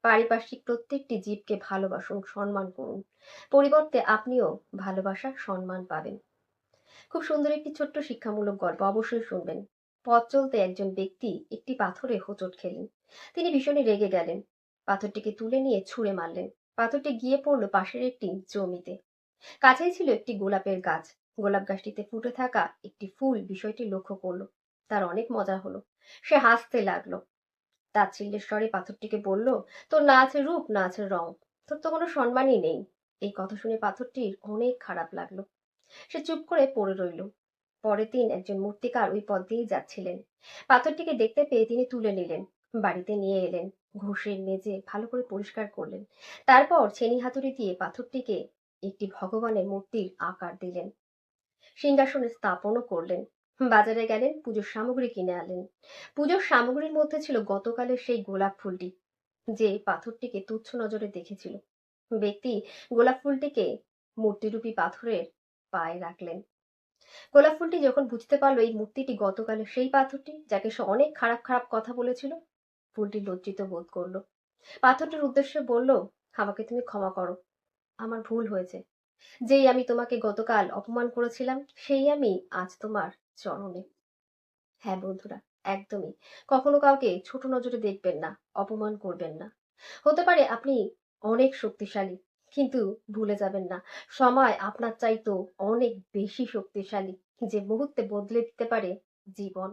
পারিপার্শ্বিক প্রত্যেকটি জীবকে ভালোবাসুন, সম্মান করুন। পরিবর্তে আপনিও ভালোবাসার সম্মান পাবেন। খুব সুন্দর একটি ছোট্ট শিক্ষামূলক গল্প, অবশ্যই শুনবেন। পথ চলতে একজন ব্যক্তি একটি পাথরে হোঁচট খেলেন। তিনি ভীষণই রেগে গেলেন। পাথরটিকে তুলে নিয়ে ছুঁড়ে মারলেন। পাথরটি গিয়ে পড়ল পাশের একটি জমিতে। কাছেই ছিল একটি গোলাপের গাছ। গোলাপ গাছটিতে ফুটে থাকা একটি ফুল বিষয়টি লক্ষ্য করলো। তার অনেক মজা হলো। সে হাসতে লাগলো। তাচ্ছিল্যের স্বরে পাথরটিকে বলল, তোর না আছে রূপ, না আছে রং, তোর তো কোনো সম্মানই নেই। এই কথা শুনে পাথরটির অনেক খারাপ লাগলো। সে চুপ করে পড়ে রইল। পরের দিন একজন মূর্তিকার ওই পথ দিয়েই যাচ্ছিলেন। পাথরটিকে দেখতে পেয়ে তিনি তুলে নিলেন, বাড়িতে নিয়ে এলেন, ঘষে মেজে ভালো করে পরিষ্কার করলেন। তারপর ছেনি হাতুড়ি দিয়ে পাথরটিকে একটি ভগবানের মূর্তির আকার দিলেন, সিংহাসনে স্থাপনও করলেন। বাজারে গেলেন, পুজোর সামগ্রী কিনে আনলেন। পুজোর সামগ্রীর মধ্যে ছিল গতকালের সেই গোলাপ ফুলটি, যে পাথরটিকে তুচ্ছ নজরে দেখেছিল। ব্যক্তি গোলাপ ফুলটিকে মূর্তিরূপী পাথরের পায়ে রাখলেন। গোলাপ ফুলটি যখন বুঝতে পারলো এই মূর্তিটি গতকালের সেই পাথরটি যাকে সে অনেক খারাপ খারাপ কথা বলেছিল, ফুলটি লজ্জিত বোধ করলো। পাথরটির উদ্দেশ্যে বলল, আমাকে তুমি ক্ষমা করো, আমার ভুল হয়েছে। যেই আমি তোমাকে গতকাল অপমান করেছিলাম, সেই আমি আজ তোমার চরণে। হ্যাঁ বন্ধুরা, একদমই কখনো কাউকে ছোট নজরে দেখবেন না, অপমান করবেন না। হতে পারে আপনি অনেক শক্তিশালী, কিন্তু ভুলে যাবেন না সময় আপনার চাইতো অনেক বেশি শক্তিশালী, যে মুহূর্তে বদলে দিতে পারে জীবন।